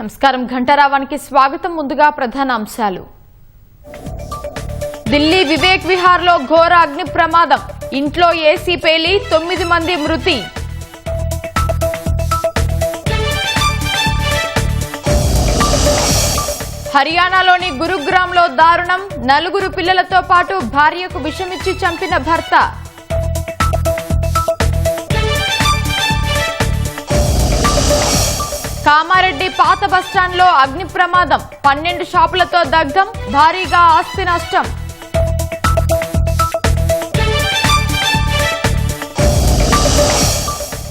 నమస్కారం ఘంటారావానికి స్వాగతం. ముందుగా ప్రధాన అంశాలు. ఢిల్లీ వివేక్ విహార్ లో ఘోర అగ్ని ప్రమాదం, ఇంట్లో ఏసీ పేలి 9 మంది మృతి. హర్యానాలోని గురుగ్రామ్లో దారుణం, 4 పిల్లలతో పాటు భార్యకు విషమిచ్చి చంపిన భర్త. కామారెడ్డి పాత బస్టాండ్లో అగ్ని ప్రమాదం, 12 షాపులతో దగ్ధం, భారీగా ఆస్తి నష్టం.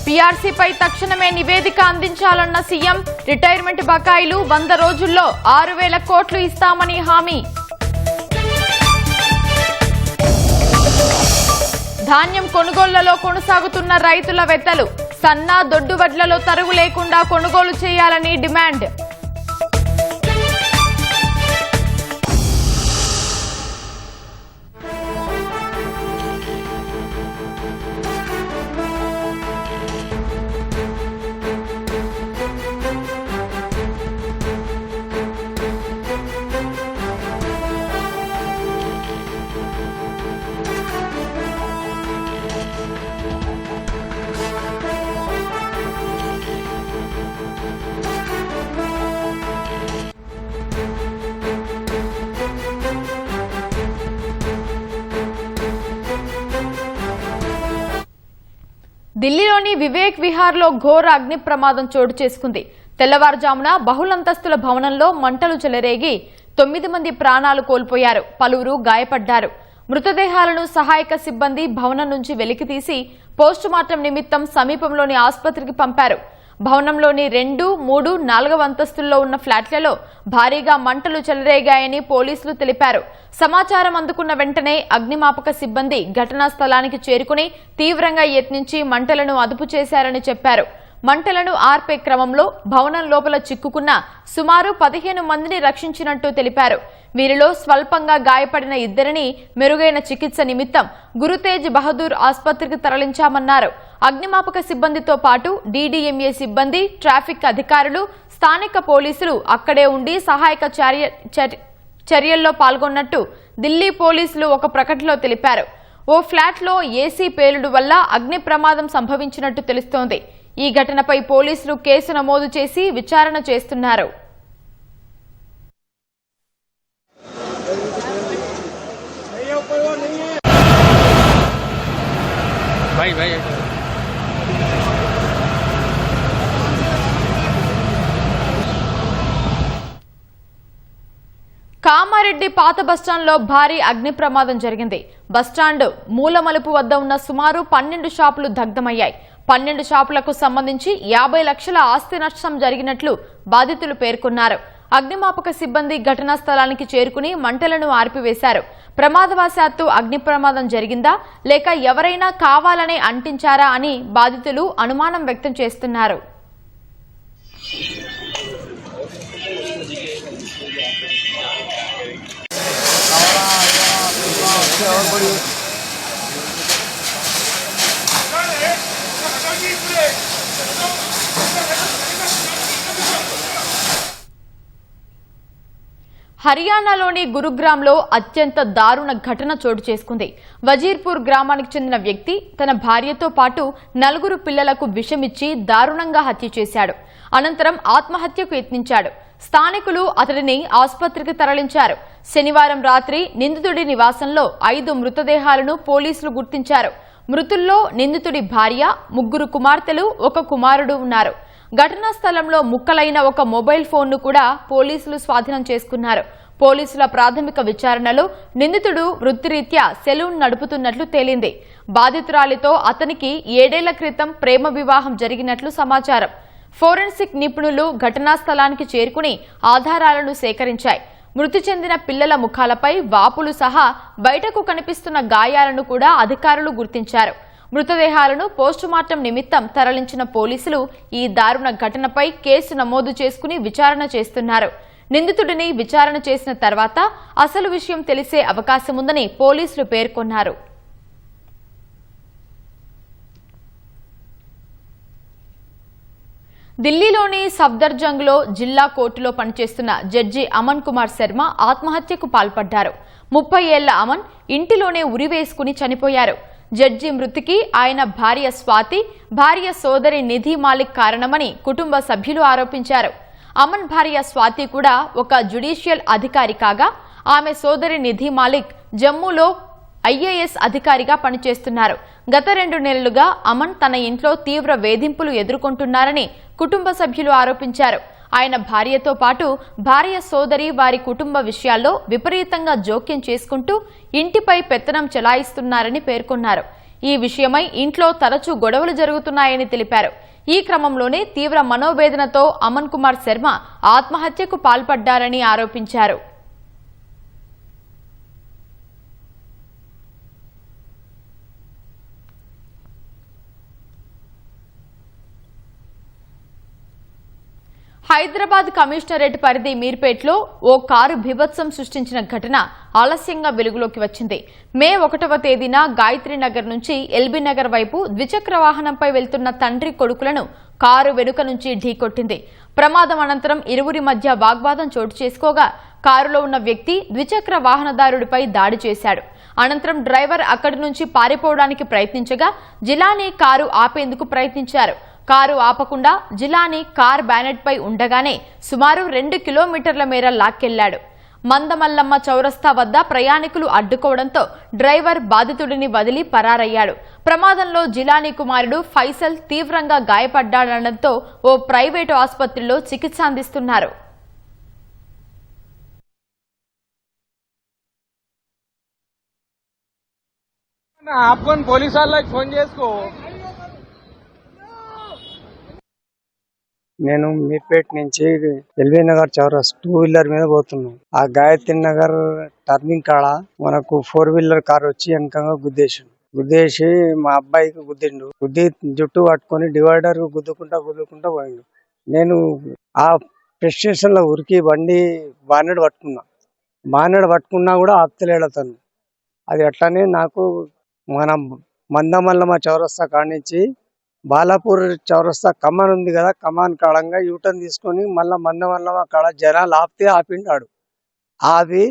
పీఆర్సీపై తక్షణమే నివేదిక అందించాలన్న సీఎం, రిటైర్మెంట్ బకాయిలు 100 రోజుల్లో 6,000 కోట్లు ఇస్తామని హామీ. ధాన్యం కొనుగోళ్లలో కొనసాగుతున్న రైతుల వెత్తలు, సన్న దొడ్డు వడ్లలో తరుగు లేకుండా కొనుగోలు చేయాలని డిమాండ్. ఢిల్లీలోని వివేక్ విహార్ లో ఘోర అగ్ని ప్రమాదం చోటు చేసుకుంది. తెల్లవారుజామున బహుళంతస్తుల భవనంలో మంటలు చెలరేగి 9 మంది ప్రాణాలు కోల్పోయారు, పలువురు గాయపడ్డారు. మృతదేహాలను సహాయక సిబ్బంది భవనం నుంచి వెలికితీసి పోస్టుమార్టం నిమిత్తం సమీపంలోని ఆసుపత్రికి పంపారు. భవనంలోని 2, 3, 4వ అంతస్తుల్లో ఉన్న ఫ్లాట్లలో భారీగా మంటలు చెలరేగాయని పోలీసులు తెలిపారు. సమాచారం అందుకున్న వెంటనే అగ్నిమాపక సిబ్బంది ఘటనా స్థలానికి చేరుకుని తీవ్రంగా యత్నించి మంటలను అదుపు చేశారని చెప్పారు. మంటలను ఆర్పే క్రమంలో భవనం లోపల చిక్కుకున్న సుమారు 15 మందిని రక్షించినట్టు తెలిపారు. వీరిలో స్వల్పంగా గాయపడిన 2ని మెరుగైన చికిత్స నిమిత్తం గురుతేజ్ బహదూర్ ఆసుపత్రికి తరలించామన్నారు. అగ్నిమాపక సిబ్బందితో పాటు డీడీఎంఏ సిబ్బంది, ట్రాఫిక్ అధికారులు, స్థానిక పోలీసులు అక్కడే ఉండి సహాయక చర్యల్లో పాల్గొన్నట్టు ఢిల్లీ పోలీసులు ఒక ప్రకటనలో తెలిపారు. ఓ ఫ్లాట్లో ఏసీ పేలుడు వల్ల అగ్ని ప్రమాదం సంభవించినట్టు తెలుస్తోంది. ఈ ఘటనపై పోలీసులు కేసు నమోదు చేసి విచారణ చేస్తున్నారు. కామారెడ్డి పాత బస్టాండ్లో భారీ అగ్ని ప్రమాదం జరిగింది. బస్టాండ్ మూలమలుపు వద్ద ఉన్న సుమారు 12 షాపులు దగ్ధమయ్యాయి. 12 షాపులకు సంబంధించి 50 లక్షల ఆస్తి నష్టం జరిగినట్లు బాధితులు పేర్కొన్నారు. అగ్నిమాపక సిబ్బంది ఘటనా స్థలానికి చేరుకుని మంటలను ఆర్పివేశారు. ప్రమాదవశాత్తు అగ్ని ప్రమాదం జరిగిందా లేక ఎవరైనా కావాలనే అంటించారా అని బాధితులు అనుమానం వ్యక్తం చేస్తున్నారు. హర్యానాలోని గురుగ్రామ్లో అత్యంత దారుణ ఘటన చోటు చేసుకుంది. వజీర్పూర్ గ్రామానికి చెందిన వ్యక్తి తన భార్యతో పాటు 4 పిల్లలకు విషమిచ్చి దారుణంగా హత్య చేశాడు. అనంతరం ఆత్మహత్యకు యత్నించాడు. స్థానికులు అతడిని ఆసుపత్రికి తరలించారు. శనివారం రాత్రి నిందితుడి నివాసంలో 5 మృతదేహాలను పోలీసులు గుర్తించారు. మృతుల్లో నిందితుడి భార్య, 3 కుమార్తెలు, 1 కుమారుడు ఉన్నారు. ఘటనా స్థలంలో ముక్కలైన ఒక మొబైల్ ఫోన్ను కూడా పోలీసులు స్వాధీనం చేసుకున్నారు. పోలీసుల ప్రాథమిక విచారణలో నిందితుడు వృత్తిరీత్యా సెలూన్ నడుపుతున్నట్లు తేలింది. బాధితురాలితో అతనికి 7 ఏళ్ల క్రితం ప్రేమ వివాహం జరిగినట్లు సమాచారం. ఫోరెన్సిక్ నిపుణులు ఘటనా స్థలానికి చేరుకుని ఆధారాలను సేకరించాయి. మృతి చెందిన పిల్లల ముఖాలపై వాపులు సహా బయటకు కనిపిస్తున్న గాయాలను కూడా అధికారులు గుర్తించారు. మృతదేహాలను పోస్టుమార్టం నిమిత్తం తరలించిన పోలీసులు ఈ దారుణ ఘటనపై కేసు నమోదు చేసుకుని విచారణ చేస్తున్నారు. నిందితుడిని విచారణ చేసిన తర్వాత అసలు విషయం తెలిసే అవకాశముందని పోలీసులు పేర్కొన్నారు. ఢిల్లీలోని సఫ్దర్జంగ్లో జిల్లా కోర్టులో పనిచేస్తున్న జడ్జి అమన్ కుమార్ శర్మ ఆత్మహత్యకు పాల్పడ్డారు. 30 ఏళ్ల అమన్ ఇంటిలోనే ఉరివేసుకుని చనిపోయారు. జడ్జి మృతికి ఆయన భార్య స్వాతి, భార్య సోదరి నిధి మాలిక్ కారణమని కుటుంబ సభ్యులు ఆరోపించారు. అమన్ భార్య స్వాతి కూడా ఒక జ్యుడిషియల్ అధికారి కాగా ఆమె సోదరి నిధి మాలిక్ జమ్మూలో ఐఏఎస్ అధికారిగా పనిచేస్తున్నారు. గత 2 నెలలుగా అమన్ తన ఇంట్లో తీవ్ర వేధింపులు ఎదుర్కొంటున్నారని కుటుంబ సభ్యులు ఆరోపించారు. ఆయన భార్యతో పాటు భార్య సోదరి వారి కుటుంబ విషయాల్లో విపరీతంగా జోక్యం చేసుకుంటూ ఇంటిపై పెత్తనం చెలాయిస్తున్నారని పేర్కొన్నారు. ఈ విషయమై ఇంట్లో తరచూ గొడవలు జరుగుతున్నాయని తెలిపారు. ఈ క్రమంలోనే తీవ్ర మనోవేదనతో అమన్ కుమార్ శర్మ ఆత్మహత్యకు పాల్పడ్డారని ఆరోపించారు. హైదరాబాద్ కమిషనరేట్ పరిధి మీర్పేట్లో ఓ కారు బీభత్సం సృష్టించిన ఘటన ఆలస్యంగా వెలుగులోకి వచ్చింది. మే 1వ తేదీన గాయత్రి నగర్ నుంచి ఎల్బీ నగర్ వైపు ద్విచక్ర వాహనంపై వెళ్తున్న తండ్రి కొడుకులను కారు వెనుక నుంచి ఢీకొట్టింది. ప్రమాదం అనంతరం ఇరువురి మధ్య వాగ్వాదం చోటు చేసుకోగా కారులో ఉన్న వ్యక్తి ద్విచక్ర వాహనదారుడిపై దాడి చేశాడు. అనంతరం డ్రైవర్ అక్కడి నుంచి పారిపోవడానికి ప్రయత్నించగా జిలానీ కారు ఆపేందుకు ప్రయత్నించారు. కారు ఆపకుండా జిలానీ కార్ బ్యానెట్ పై ఉండగానే సుమారు 2 కిలోమీటర్ల మేర లాక్కెళ్లాడు. మందమల్లమ్మ చౌరస్తా వద్ద ప్రయాణికులు అడ్డుకోవడంతో డ్రైవర్ బాధితుడిని వదిలి పరారయ్యాడు. ప్రమాదంలో జిలానీ కుమారుడు ఫైసల్ తీవ్రంగా గాయపడ్డాడనడంతో ఓ ప్రైవేటు ఆసుపత్రిలో చికిత్స అందిస్తున్నారు. నేను మీర్పేట్ నుంచి ఎల్బీ నగర్ చౌరస్ 2 వీలర్ మీద పోతున్నాం. ఆ గాయత్రి నగర్ టర్నింగ్ కాడ మనకు 4 వీలర్ కార్ వచ్చి వెనకంగా గుద్దేసి మా అబ్బాయికి గుద్ది జుట్టు పట్టుకొని డివైడర్ గుద్దుకుంటా పోయిండు. నేను ఆ ప్రెస్ స్టేషన్ లో ఉరికి బండి బానెడ్ పట్టుకున్నా కూడా ఆపుతలేడు అతను. అది అట్లానే నాకు మన మందమల్లమ్మ చౌరస్తా కానించి బాలాపూర్ చౌరస్తా కమాన్ ఉంది కదా, కమాన్ కాడంగా యూటర్న్ తీసుకొని మళ్ళా మందమల్లమ్మ కాడ జనాలు ఆపిండాడు. ఆపి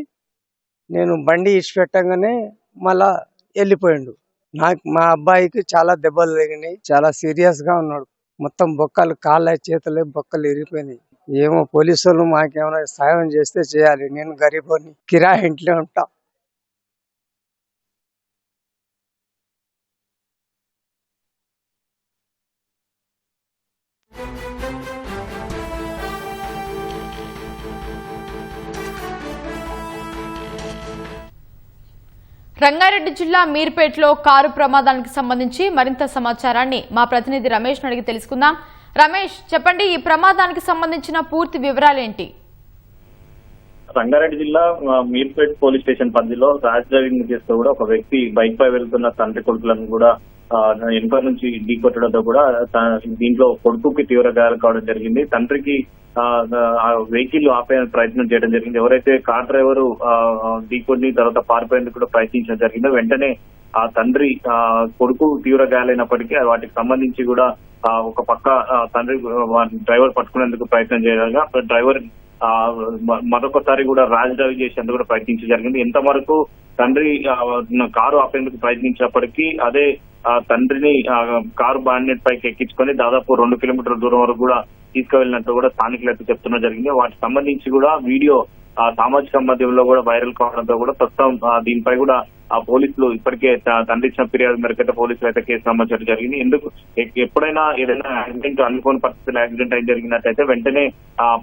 నేను బండి ఇచ్చిపెట్టంగానే మళ్ళా వెళ్ళిపోయిండు. మా అబ్బాయికి చాలా దెబ్బలు తగినాయి, చాలా సీరియస్ గా ఉన్నాడు. మొత్తం బొక్కలు కాళ్ళ చేతులే బొక్కలు ఇరిగిపోయినాయి. ఏమో పోలీసు వాళ్ళు మాకేమైనా సాయం చేస్తే చేయాలి. నేను గరీబోని, కిరాయి ఇంట్లో ఉంటా. రంగారెడ్డి జిల్లా మీర్పేట్లో కారు ప్రమాదానికి సంబంధించి మరింత సమాచారాన్ని మా ప్రతినిధి రమేష్ అడిగి తెలుసుకుందాం. రమేష్, చెప్పండి, ఈ ప్రమాదానికి సంబంధించిన పూర్తి వివరాలేంటి? రంగారెడ్డి జిల్లా మీర్పేట్ పోలీస్ స్టేషన్ పరిధిలో ర్యాష్ డ్రైవింగ్ చేస్తూ కూడా ఒక వ్యక్తి బైక్ పై వెళ్తున్న తండ్రి కొడుకులను కూడా వెనుక నుంచి ఢీకొట్టడంతో కూడా దీంట్లో కొడుకుకి తీవ్ర గాయాలు కావడం జరిగింది. తండ్రికి వెహికల్ ఆపే ప్రయత్నం చేయడం జరిగింది. ఎవరైతే కార్ డ్రైవర్ ఢీకొని తర్వాత పారిపోయేందుకు కూడా ప్రయత్నించడం జరిగిందో వెంటనే ఆ తండ్రి కొడుకు తీవ్ర గాయాలైనప్పటికీ వాటికి సంబంధించి కూడా ఒక పక్క తండ్రి డ్రైవర్ పట్టుకునేందుకు ప్రయత్నం చేయగా డ్రైవర్ మరొకసారి కూడా ర్యాష్ డ్రైవ్ చేసేందుకు కూడా ప్రయత్నించడం జరిగింది. ఎంతవరకు తండ్రి కారు ఆపేందుకు ప్రయత్నించినప్పటికీ అదే తండ్రిని కారు బానెట్ పైకి ఎక్కించుకొని దాదాపు 2 కిలోమీటర్ల దూరం వరకు కూడా తీసుకువెళ్ళినట్టు కూడా స్థానికులు అయితే చెప్తున్నా జరిగింది. వాటికి సంబంధించి కూడా వీడియో సామాజిక మాధ్యమంలో కూడా వైరల్ కావడంతో కూడా ప్రస్తుతం దీనిపై కూడా పోలీసులు ఇప్పటికే తండ్రి ఇచ్చిన ఫిర్యాదు మేరకైతే పోలీసులు అయితే కేసు నమోదు చేయడం జరిగింది. ఎందుకు ఎప్పుడైనా ఏదైనా యాక్సిడెంట్ అనుకోని పరిస్థితుల్లో యాక్సిడెంట్ అయి జరిగినట్టయితే వెంటనే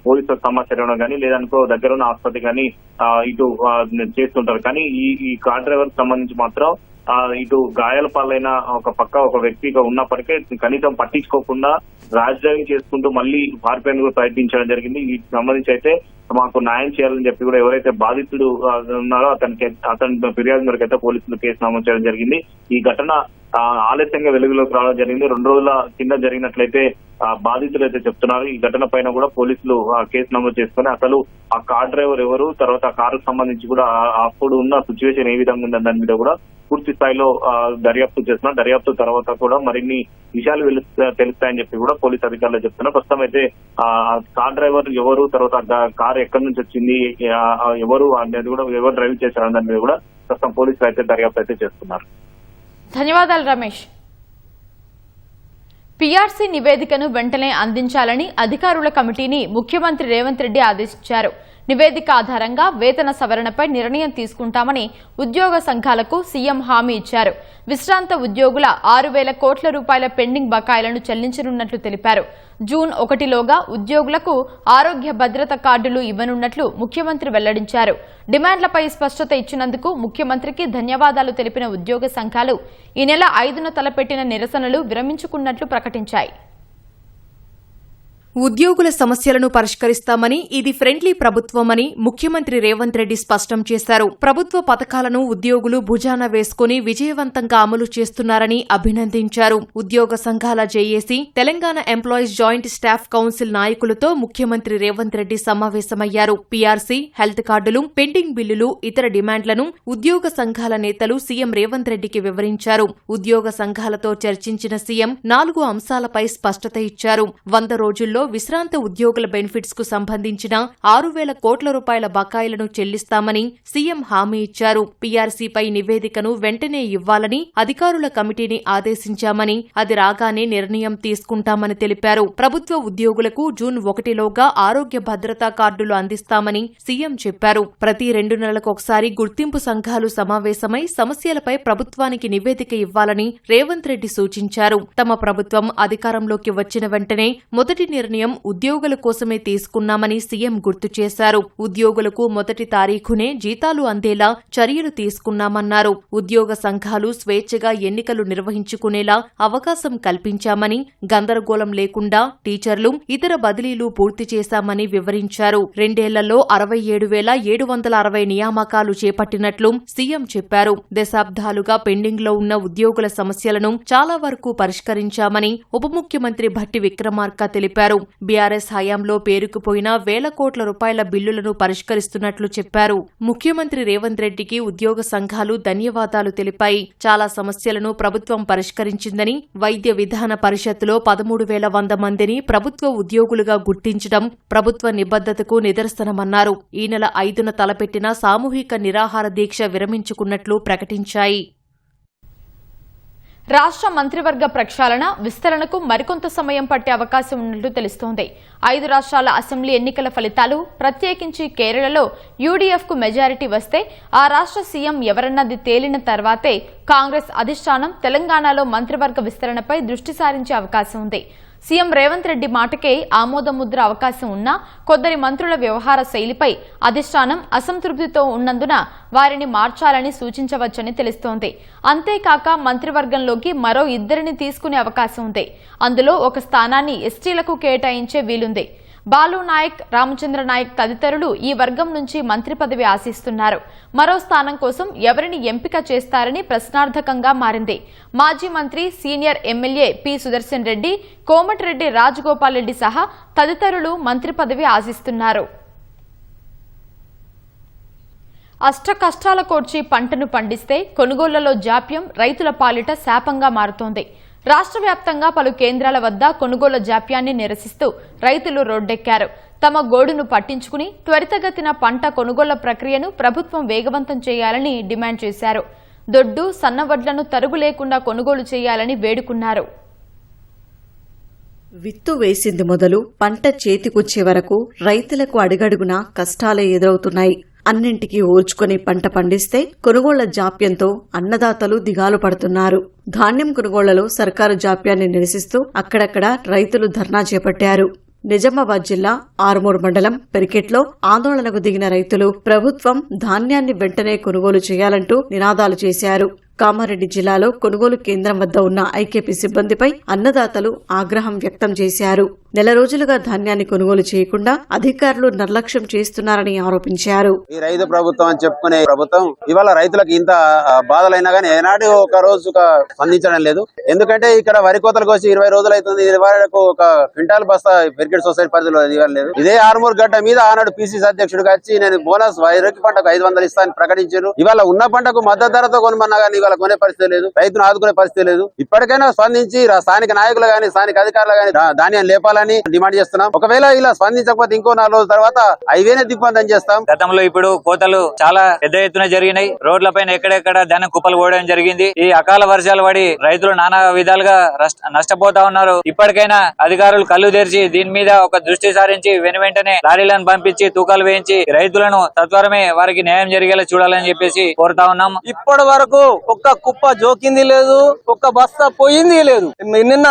పోలీసులకు సమాచారం ఇవ్వడం కానీ లేదనుకో దగ్గర ఉన్న ఆసుపత్రి కానీ ఇటు చేస్తుంటారు. కానీ ఈ కార్ డ్రైవర్ సంబంధించి మాత్రం ఇటు గాయాల పాలైన ఒక పక్క ఒక వ్యక్తిగా ఉన్నప్పటికే కనీసం పట్టించుకోకుండా ర్యాష్ డ్రైవింగ్ చేసుకుంటూ మళ్ళీ పారిపోయేందుకు ప్రయత్నించడం జరిగింది. వీటికి సంబంధించి అయితే మాకు న్యాయం చేయాలని చెప్పి కూడా ఎవరైతే బాధితుడు ఉన్నారో అతని ఫిర్యాదు మేరకు అయితే పోలీసులు కేసు నమోదు చేయడం జరిగింది. ఈ ఘటన ఆలస్యంగా వెలుగులోకి రావడం జరిగింది. 2 రోజుల కింద జరిగినట్లయితే బాధితులు అయితే చెప్తున్నారు. ఈ ఘటన పైన కూడా పోలీసులు కేసు నమోదు చేసుకుని అసలు ఆ కార్ డ్రైవర్ ఎవరు, తర్వాత ఆ కారుకు సంబంధించి కూడా అప్పుడు ఉన్న సిచ్యువేషన్ ఏ విధంగా ఉందని దాని మీద కూడా పూర్తి స్థాయిలో దర్యాప్తు చేస్తున్నారు. దర్యాప్తు తర్వాత కూడా మరిన్ని విషయాలు తెలుస్తాయని చెప్పి కూడా పోలీస్ అధికారులు చెప్తున్నారు. ప్రస్తుతం అయితే కార్ డ్రైవర్ ఎవరు, తర్వాత కార్ ఎక్కడి నుంచి వచ్చింది, ఎవరు అనేది కూడా ఎవరు డ్రైవ్ చేశారని దాని మీద కూడా ప్రస్తుతం పోలీసులు అయితే దర్యాప్తు అయితే చేస్తున్నారు. ధన్యవాదాలు రమేష్. పీఆర్సీ నివేదికను వెంటనే అందించాలని అధికారుల కమిటీని ముఖ్యమంత్రి రేవంత్ రెడ్డి ఆదేశించారు. నివేదిక ఆధారంగా వేతన సవరణపై నిర్ణయం తీసుకుంటామని ఉద్యోగ సంఘాలకు సీఎం హామీ ఇచ్చారు. విశ్రాంత ఉద్యోగుల 6,000 కోట్ల రూపాయల పెండింగ్ బకాయిలను చెల్లించనున్నట్లు తెలిపారు. జూన్ 1లోగా ఉద్యోగులకు ఆరోగ్య భద్రత కార్డులు ఇవ్వనున్నట్లు ముఖ్యమంత్రి వెల్లడించారు. డిమాండ్లపై స్పష్టత ఇచ్చినందుకు ముఖ్యమంత్రికి ధన్యవాదాలు తెలిపిన ఉద్యోగ సంఘాలు ఈ నెల 5న తలపెట్టిన నిరసనలు విరమించుకున్నట్లు ప్రకటించాయి. ఉద్యోగుల సమస్యలను పరిష్కరిస్తామని, ఇది ఫ్రెండ్లీ ప్రభుత్వమని ముఖ్యమంత్రి రేవంత్ రెడ్డి స్పష్టం చేశారు. ప్రభుత్వ పథకాలను ఉద్యోగులు భుజాన వేసుకుని విజయవంతంగా అమలు చేస్తున్నారని అభినందించారు. ఉద్యోగ సంఘాల JAC, Telangana employees joint staff council నాయకులతో ముఖ్యమంత్రి రేవంత్ రెడ్డి సమావేశమయ్యారు. పీఆర్సీ, హెల్త్ కార్డులు, పెండింగ్ బిల్లులు, ఇతర డిమాండ్లను ఉద్యోగ సంఘాల నేతలు సీఎం రేవంత్ రెడ్డికి వివరించారు. ఉద్యోగ సంఘాలతో చర్చించిన సీఎం 4 అంశాలపై స్పష్టత ఇచ్చారు. 100 రోజుల్లో విశ్రాంత ఉద్యోగుల బెనిఫిట్స్ కు సంబంధించిన 6,000 కోట్ల రూపాయల బకాయిలను చెల్లిస్తామని సీఎం హామీ ఇచ్చారు. పీఆర్సీపై నివేదికను వెంటనే ఇవ్వాలని అధికారుల కమిటీని ఆదేశించామని, అది రాగానే నిర్ణయం తీసుకుంటామని తెలిపారు. ప్రభుత్వ ఉద్యోగులకు జూన్ 1లోగా ఆరోగ్య భద్రతా కార్డులు అందిస్తామని సీఎం చెప్పారు. ప్రతి 2 నెలలకొకసారి గుర్తింపు సంఘాలు సమావేశమై సమస్యలపై ప్రభుత్వానికి నివేదిక ఇవ్వాలని రేవంత్ రెడ్డి సూచించారు. తమ ప్రభుత్వం అధికారంలోకి వచ్చిన వెంటనే మొదటి నిర్ణయం ఉద్యోగుల కోసమే తీసుకున్నామని సీఎం గుర్తు చేశారు. ఉద్యోగులకు మొదటి తారీఖునే జీతాలు అందేలా చర్యలు తీసుకున్నామన్నారు. ఉద్యోగ సంఘాలు స్వేచ్ఛగా ఎన్నికలు నిర్వహించుకునేలా అవకాశం కల్పించామని, గందరగోళం లేకుండా టీచర్లు, ఇతర బదిలీలు పూర్తి చేశామని వివరించారు. 2 ఏళ్లలో 67,760 నియామకాలు చేపట్టినట్లు సీఎం చెప్పారు. దశాబ్దాలుగా పెండింగ్లో ఉన్న ఉద్యోగుల సమస్యలను చాలా వరకు పరిష్కరించామని ఉప ముఖ్యమంత్రి భట్టి విక్రమార్క తెలిపారు. బీఆర్ఎస్ హయాంలో పేరుకుపోయిన 1,000 కోట్ల రూపాయల బిల్లులను పరిష్కరిస్తున్నట్లు చెప్పారు. ముఖ్యమంత్రి రేవంత్ రెడ్డికి ఉద్యోగ సంఘాలు ధన్యవాదాలు తెలిపాయి. చాలా సమస్యలను ప్రభుత్వం పరిష్కరించిందని, వైద్య విధాన పరిషత్తులో 13,100 మందిని ప్రభుత్వ ఉద్యోగులుగా గుర్తించడం ప్రభుత్వ నిబద్ధతకు నిదర్శనమన్నారు. ఈ నెల 5న తలపెట్టిన సామూహిక నిరాహార దీక్ష విరమించుకున్నట్లు ప్రకటించాయి. రాష్ట్ర మంత్రివర్గ ప్రక్షాళన, విస్తరణకు మరికొంత సమయం పట్టే అవకాశం ఉన్నట్లు తెలుస్తోంది. 5 రాష్ట్రాల అసెంబ్లీ ఎన్నికల ఫలితాలు, ప్రత్యేకించి కేరళలో యూడీఎఫ్కు మెజారిటీ వస్తే ఆ రాష్ట్ర సీఎం ఎవరన్నది తేలిన తర్వాతే కాంగ్రెస్ అధిష్టానం తెలంగాణలో మంత్రివర్గ విస్తరణపై దృష్టి సారించే అవకాశం ఉంది. సీఎం రేవంత్ రెడ్డి మాటకే ఆమోదముద్ర అవకాశం ఉన్నా కొందరి మంత్రుల వ్యవహార శైలిపై అధిష్టానం అసంతృప్తితో ఉన్నందున వారిని మార్చాలని సూచించవచ్చని తెలుస్తోంది. అంతేకాక మంత్రివర్గంలోకి మరో 2 తీసుకునే అవకాశం ఉంది. అందులో ఒక స్థానాన్ని ఎస్టీలకు కేటాయించే వీలుంది. బాలు నాయక్, రామచంద్ర నాయక్ తదితరులు ఈ వర్గం నుంచి మంత్రి పదవి ఆశిస్తున్నారు. మరో స్థానం కోసం ఎవరిని ఎంపిక చేస్తారని ప్రశ్నార్థకంగా మారింది. మాజీ మంత్రి, senior MLA P Sudarshan Reddy, Komatireddy Rajagopal Reddy సహా తదితరులు మంత్రి పదవి ఆశిస్తున్నారు. అష్ట కష్టాల కోర్చి పంటను పండిస్తే కొనుగోళ్లలో జాప్యం రైతుల పాలిట శాపంగా మారుతోంది. రాష్ట్ర వ్యాప్తంగా పలు కేంద్రాల వద్ద కొనుగోలు జాప్యాన్ని నిరసిస్తూ రైతులు రోడ్డెక్కారు. తమ గోడును పట్టించుకుని త్వరితగతిన పంట కొనుగోళ్ల ప్రక్రియను ప్రభుత్వం వేగవంతం చేయాలని డిమాండ్ చేశారు. దొడ్డు, సన్నవడ్లను తరుగు లేకుండా కొనుగోలు చేయాలని వేడుకున్నారు. విత్తు వేసింది మొదలు పంట చేతికొచ్చే వరకు రైతులకు అడుగడుగునా కష్టాలే ఎదురవుతున్నాయి. అన్నింటికీ ఓర్చుకుని పంట పండిస్తే కొనుగోళ్ల జాప్యంతో అన్నదాతలు దిగాలు పడుతున్నారు. ధాన్యం కొనుగోళ్లలో సర్కారు జాప్యాన్ని నిరసిస్తూ అక్కడక్కడ రైతులు ధర్నా చేపట్టారు. నిజామాబాద్ జిల్లా ఆర్మూర్ మండలం పెరికెట్లో ఆందోళనకు దిగిన రైతులు ప్రభుత్వం ధాన్యాన్ని వెంటనే కొనుగోలు చేయాలంటూ నినాదాలు చేశారు. కామారెడ్డి జిల్లాలో కొనుగోలు కేంద్రం వద్ద ఉన్న ఐకేపీ సిబ్బందిపై అన్నదాతలు ఆగ్రహం వ్యక్తం చేశారు. నెల రోజులుగా ధాన్యాన్ని కొనుగోలు చేయకుండా అధికారులు నిర్లక్ష్యం చేస్తున్నారని ఆరోపించారు. ఈ రైతు ప్రభుత్వం అని చెప్పుకునే ప్రభుత్వం ఇవాళ రైతులకు ఇంత బాధలైనా గానీ ఏనాడు ఒక రోజు స్పందించడం లేదు. ఎందుకంటే ఇక్కడ వరి కోతలకు వచ్చి 20 రోజులు అవుతుంది. ఇది వరకు ఒక క్వింటాల్ బస్తా పెరిగేట్ సొసైటీ పరిధిలో ఇవ్వలేదు. ఇదే ఆర్మూర్ గడ్డ మీద ఆనాడు పిసిసి అధ్యక్షుడిగా వచ్చి నేను బోనస్ వరికి పంటకు 500 ఇస్తానని ప్రకటించారు. ఇవాళ ఉన్న పంటకు మద్దతు ధరతో కొనమన్నా కానీ ఇవాళ కొనే పరిస్థితి లేదు, రైతును ఆదుకునే పరిస్థితి లేదు. ఇప్పటికైనా స్పందించి స్థానిక నాయకులు గానీ స్థానిక అధికారులు గానీ ధాన్యం లేపాలని డిమాండ్ చేస్తున్నాం. ఒకవేళ ఇలా స్పందించకపోతే ఇంకో 4 రోజుల తర్వాత హైవేనే దిగ్బంధం చేస్తాం. గతంలో ఇప్పుడు కోతలు చాలా పెద్ద ఎత్తున జరిగినాయి. రోడ్లపైన ఎక్కడెక్కడ ధాన్యం కుప్పలు పోవడం జరిగింది. ఈ అకాల వర్షాలు పడి రైతులు నానా విధాలుగా నష్టపోతా ఉన్నారు. ఇప్పటికైనా అధికారులు కళ్ళు తెరిచి దీని మీద ఒక దృష్టి సారించి వెంటనే లారీలను పంపించి తూకాలు వేయించి రైతులను తత్వరమే వారికి న్యాయం జరిగేలా చూడాలని చెప్పేసి కోరుతా ఉన్నాం. ఇప్పటి వరకు ఒక్క కుప్ప జోకింది లేదు, ఒక్క బస్తా పోయింది లేదు. నిన్న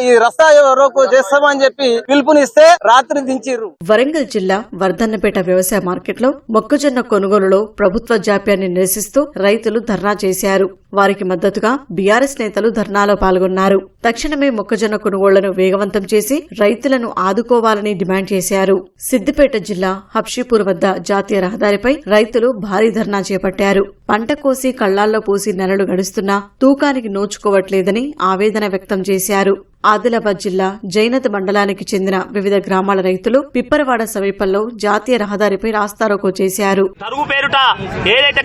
ఈ రస్తా వరకు చేస్తామని చెప్పి పిలుపునిస్తే రాత్రి దించిర్రు. వరంగల్ జిల్లా వర్ధన్నపేట వ్యవసాయ మార్కెట్లో మొక్కజొన్న కొనుగోలులో ప్రభుత్వ జాప్యాన్ని నిరసిస్తూ రైతులు ధర్నా చేశారు. వారికి మద్దతుగా బీఆర్ఎస్ నేతలు ధర్నాలో పాల్గొన్నారు. తక్షణమే మొక్కజొన్న కొనుగోళ్లను వేగవంతం చేసి రైతులను ఆదుకోవాలని డిమాండ్ చేశారు. సిద్దిపేట జిల్లా హబ్షీపూర్ వద్ద జాతీయ రహదారిపై రైతులు భారీ ధర్నా చేపట్టారు. పంట కోసి కళ్లాల్లో పోసి నెలలు గడుస్తున్నా తూకానికి నోచుకోవట్లేదని ఆవేదన వ్యక్తం చేశారు. ఆదిలాబాద్ జిల్లా జైనత్ మండలానికి చెందిన వివిధ గ్రామాల రైతులు పిప్పరవాడ సమీపంలో జాతీయ రహదారిపై రాస్తారోకో చేశారు. తరుగు పేరుట ఏదైతే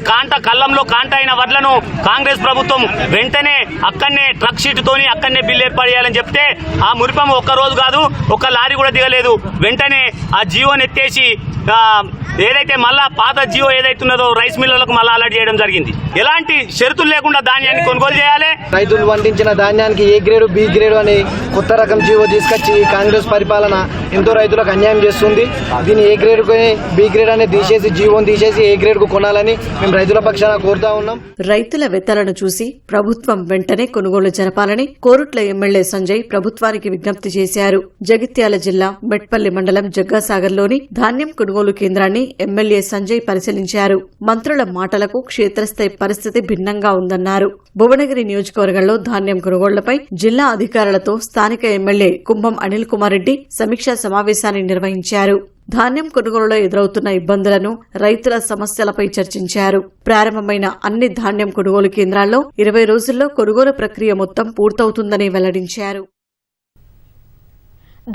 కల్లంలో కాంట అయిన వడ్లను కాంగ్రెస్ ప్రభుత్వం వెంటనే అక్కడనే ట్రక్ షీట్ తోని అక్కడనే బిల్లు ఏర్పాటు చేయాలని చెప్తే ఆ మురిపం ఒక్క రోజు కాదు, ఒక్క లారీ కూడా దిగలేదు. వెంటనే ఆ జీవోని ఎత్తేసి ఏదైతే మళ్ళా పాత జియో ఏదైతున్నదో రైస్ మిల్లులకు మళ్ళా అలర్ట్ చేయడం జరిగింది. ఎలాంటి షరతులు లేకుండా ధాన్యాన్ని కొనుగోలు చేయాలి. రైతులు పండించిన ధాన్యానికి ఏ గ్రేడ్ బి గ్రేడ్ అని కొత్త రకం జియో తీసుకొచ్చి కాంగ్రెస్ పరిపాలన ఎంతో రైతులకు అన్యాయం చేస్తుంది. దీన్ని ఏ గ్రేడ్ కొని బి గ్రేడ్ అనేది తీసేసి జియోని తీసేసి ఏ గ్రేడ్ కు కొనాలని మేము రైతుల పక్షాన కోరుతా ఉన్నాం. రైతుల వెత్తలను చూసి ప్రభుత్వం వెంటనే కొనుగోలు జరపాలని కోరుట్ల ఎమ్మెల్యే సంజయ్ ప్రభుత్వానికి విజ్ఞప్తి చేశారు. జగిత్యాల జిల్లా మెట్పల్లి మండలం జగ్గాసాగర్లోని ధాన్యం కొనుగోలు కేంద్రాన్ని ఎమ్మెల్యే సంజయ్ పరిశీలించారు. మంత్రుల మాటలకు క్షేత్రస్థాయి పరిస్థితి భిన్నంగా ఉందన్నారు. భువనగిరి నియోజకవర్గంలో ధాన్యం కొనుగోళ్లపై జిల్లా అధికారులతో స్థానిక ఎమ్మెల్యే కుంభం అనిల్ కుమార్ రెడ్డి సమీక్షా సమావేశాన్ని నిర్వహించారు. ధాన్యం కొనుగోలులో ఎదురవుతున్న ఇబ్బందులను, రైతుల సమస్యలపై చర్చించారు. ప్రారంభమైన అన్ని ధాన్యం కొనుగోలు కేంద్రాల్లో 20 రోజుల్లో కొనుగోలు ప్రక్రియ మొత్తం పూర్తవుతుందని వెల్లడించారు.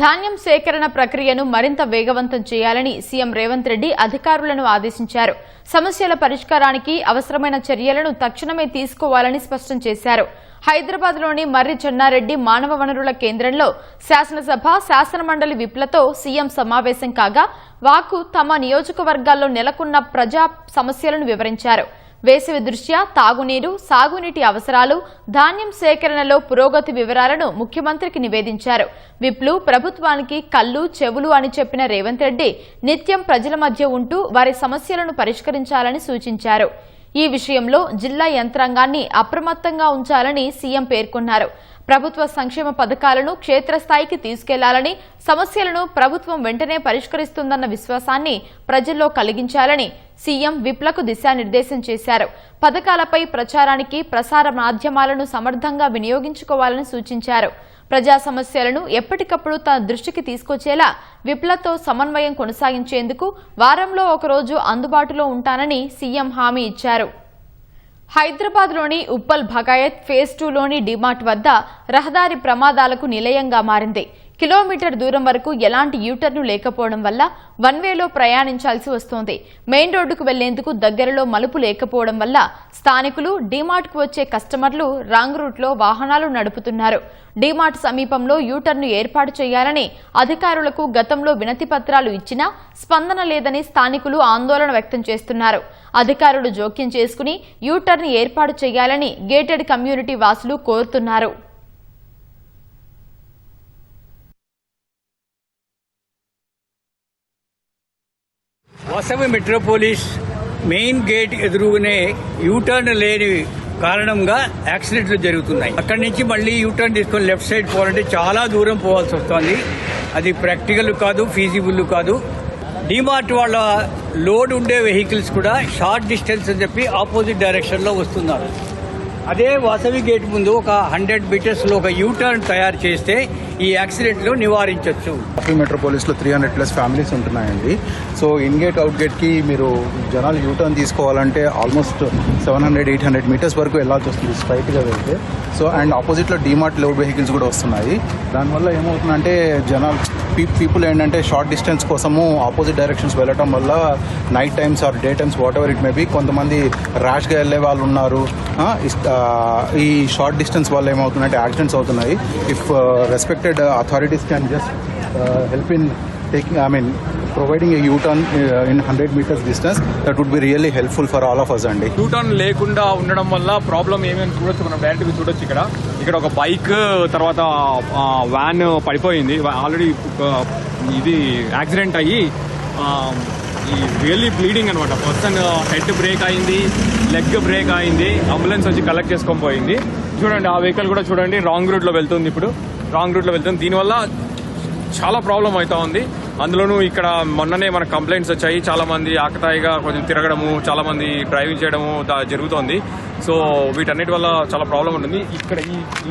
ధాన్యం సేకరణ ప్రక్రియను మరింత వేగవంతం చేయాలని సీఎం రేవంత్ రెడ్డి అధికారులను ఆదేశించారు. సమస్యల పరిష్కారానికి అవసరమైన చర్యలను తక్షణమే తీసుకోవాలని స్పష్టం చేశారు. హైదరాబాద్లోని మర్రి చెన్నారెడ్డి మానవ వనరుల కేంద్రంలో శాసనసభ, శాసనమండలి విప్లతో సీఎం సమావేశం కాగా వాకు తమ నియోజకవర్గాల్లో నెలకొన్న ప్రజా సమస్యలను వివరించారు. వేసవి దృష్ట్యా తాగునీరు, సాగునీటి అవసరాలు, ధాన్యం సేకరణలో పురోగతి వివరాలను ముఖ్యమంత్రికి నివేదించారు. విప్లు ప్రభుత్వానికి కళ్ళు, చెవులు అని చెప్పిన రేవంత్ రెడ్డి నిత్యం ప్రజల మధ్య ఉంటూ వారి సమస్యలను పరిష్కరించాలని సూచించారు. ఈ విషయంలో జిల్లా యంత్రాంగాన్ని అప్రమత్తంగా ఉంచాలని సీఎం పేర్కొన్నారు. ప్రభుత్వ సంక్షేమ పథకాలను క్షేత్రస్థాయికి తీసుకెళ్లాలని, సమస్యలను ప్రభుత్వం వెంటనే పరిష్కరిస్తుందన్న విశ్వాసాన్ని ప్రజల్లో కలిగించాలని సీఎం విప్లకు దిశానిర్దేశం చేశారు. పథకాలపై ప్రచారానికి ప్రసార మాధ్యమాలను సమర్థంగా వినియోగించుకోవాలని సూచించారు. ప్రజా సమస్యలను ఎప్పటికప్పుడు తన దృష్టికి తీసుకొచ్చేలా విప్లతో సమన్వయం కొనసాగించేందుకు వారంలో ఒకరోజు అందుబాటులో ఉంటానని సీఎం హామీ ఇచ్చారు. హైదరాబాద్లోని ఉప్పల్ భగాయత్ ఫేజ్ 2లోని డిమార్ట్ వద్ద రహదారి ప్రమాదాలకు నిలయంగా మారింది. కిలోమీటర్ దూరం వరకు ఎలాంటి యూటర్ను లేకపోవడం వల్ల వన్ వేలో ప్రయాణించాల్సి వస్తోంది. మెయిన్ రోడ్డుకు వెళ్లేందుకు దగ్గరలో మలుపు లేకపోవడం వల్ల స్థానికులు డీమార్ట్కు వచ్చే కస్టమర్లు రాంగ్ రూట్లో వాహనాలు నడుపుతున్నారు. డీమార్ట్ సమీపంలో యూటర్ను ఏర్పాటు చేయాలని అధికారులకు గతంలో వినతి పత్రాలు ఇచ్చినా స్పందన లేదని స్థానికులు ఆందోళన వ్యక్తం చేస్తున్నారు. అధికారులు జోక్యం చేసుకుని యూటర్ను ఏర్పాటు చేయాలని గేటెడ్ కమ్యూనిటీ వాసులు కోరుతున్నారు. వాసవి మెట్రోపోలిస్ మెయిన్ గేట్ ఎదురుగానే యూటర్న్ లేని కారణంగా యాక్సిడెంట్లు జరుగుతున్నాయి. అక్కడి నుంచి మళ్ళీ యూటర్న్ తీసుకొని లెఫ్ట్ సైడ్ పోవాలంటే చాలా దూరం పోవాల్సి వస్తుంది. అది ప్రాక్టికల్ కాదు, ఫీజిబుల్ కాదు. డీమార్ట్ వాళ్ళ లోడ్ ఉండే వెహికల్స్ కూడా షార్ట్ డిస్టెన్స్ అని చెప్పి ఆపోజిట్ డైరెక్షన్లో వస్తున్నారు. అదే వాసవి గేట్ ముందు ఒక 100 మీటర్స్ లో ఒక యూటర్న్ తయారు చేస్తే ఈ యాక్సిడెంట్ లో నివారించవచ్చు. మెట్రోపోలిస్ లో 300+ ఫ్యామిలీస్ ఉంటున్నాయండి. So in gate out gate కి మీరు జనాలు యూటర్న్ తీసుకోవాలంటే ఆల్మోస్ట్ 700-800 మీటర్స్ వరకు వెళ్లాల్సి వస్తుంది స్ట్రైట్ గా వెళ్తే. సో అండ్ ఆపోజిట్ లో డీమార్ట్ లోడ్ వెహికల్స్ కూడా వస్తున్నాయి. దానివల్ల ఏమవుతుందంటే జనాలు పీపుల్ ఏంటంటే షార్ట్ డిస్టెన్స్ కోసము ఆపోజిట్ డైరెక్షన్స్ వెళ్ళటం వల్ల night times or day times whatever it may be కొంతమంది ర్యాష్గా వెళ్ళే వాళ్ళు ఉన్నారు. ఈ షార్ట్ డిస్టెన్స్ వల్ల ఏమవుతుందంటే యాక్సిడెంట్స్ అవుతున్నాయి. If respected authorities can just help in taking providing a U turn in 100 metres distance, that would be really helpful for all of us అండి. యూటర్న్ లేకుండా ఉండడం వల్ల ప్రాబ్లం ఏమేమి చూడొచ్చు, మనం డైరెక్ట్గా చూడొచ్చు. ఇక్కడ ఒక బైక్ తర్వాత వ్యాన్ పడిపోయింది. ఆల్రెడీ ఇది యాక్సిడెంట్ అయ్యి రియల్లీ బ్లీడింగ్ అనమాట. పర్సన్ హెడ్ బ్రేక్ అయింది, లెగ్ బ్రేక్ అయింది. అంబులెన్స్ వచ్చి కలెక్ట్ చేసుకొని పోయింది. చూడండి ఆ వెహికల్ కూడా చూడండి రాంగ్ రూట్లో వెళ్తుంది. ఇప్పుడు రాంగ్ రూట్లో వెళ్తుంది. దీనివల్ల చాలా ప్రాబ్లం అవుతా ఉంది. అందులోనూ ఇక్కడ మొన్ననే మనకు కంప్లైంట్స్ వచ్చాయి. చాలా మంది ఆకతాయిగా కొంచెం తిరగడము, చాలా మంది డ్రైవింగ్ చేయడము జరుగుతోంది. సో వీటన్నిటి వల్ల చాలా ప్రాబ్లం ఉంటుంది. ఇక్కడ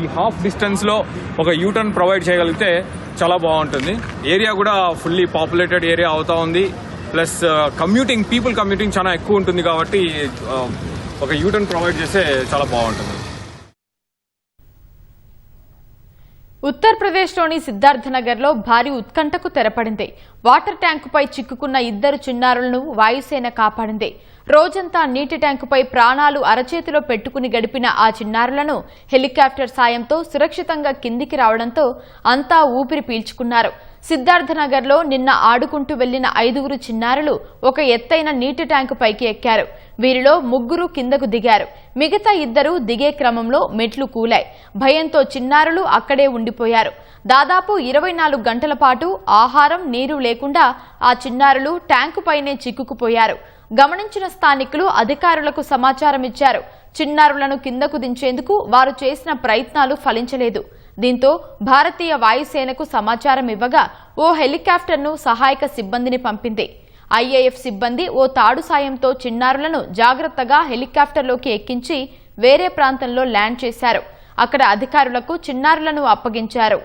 ఈ హాఫ్ డిస్టెన్స్ లో ఒక యూటర్న్ ప్రొవైడ్ చేయగలిగితే చాలా బాగుంటుంది. ఏరియా కూడా ఫుల్లీ పాపులేటెడ్ ఏరియా అవుతా ఉంది. ప్లస్ పీపుల్ కమ్యూటింగ్ చాలా ఎక్కువ ఉంటుంది కాబట్టి ఒక యూటర్న్ ప్రొవైడ్ చేస్తే చాలా బాగుంటుంది. ఉత్తరప్రదేశ్లోని సిద్ధార్థనగర్లో భారీ ఉత్కంఠకు తెరపడింది. వాటర్ ట్యాంకుపై చిక్కుకున్న 2 చిన్నారులను వాయుసేన కాపాడింది. రోజంతా నీటి ట్యాంకుపై ప్రాణాలు అరచేతిలో పెట్టుకుని గడిపిన ఆ చిన్నారులను హెలికాప్టర్ సాయంతో సురక్షితంగా కిందికి రావడంతో అంతా ఊపిరి పీల్చుకున్నారు. సిద్ధార్థనగర్లో నిన్న ఆడుకుంటూ వెళ్లిన 5 చిన్నారులు ఒక ఎత్తైన నీటి ట్యాంకు పైకి ఎక్కారు. వీరిలో 3 కిందకు దిగారు. మిగతా 2 దిగే క్రమంలో మెట్లు కూలాయి. భయంతో చిన్నారులు అక్కడే ఉండిపోయారు. దాదాపు 24 గంటల పాటు ఆహారం, నీరు లేకుండా ఆ చిన్నారులు ట్యాంకు పైనే చిక్కుకుపోయారు. గమనించిన స్థానికులు అధికారులకు సమాచారం ఇచ్చారు. చిన్నారులను కిందకు దించేందుకు వారు చేసిన ప్రయత్నాలు ఫలించలేదు. దీంతో భారతీయ వాయుసేనకు సమాచారం ఇవ్వగా ఓ హెలికాప్టర్ను సహాయక సిబ్బందిని పంపింది. ఐఏఎఫ్ సిబ్బంది ఓ తాడు సాయంతో చిన్నారులను జాగ్రత్తగా హెలికాప్టర్లోకి ఎక్కించి వేరే ప్రాంతంలో ల్యాండ్ చేశారు. అక్కడ అధికారులకు చిన్నారులను అప్పగించారు.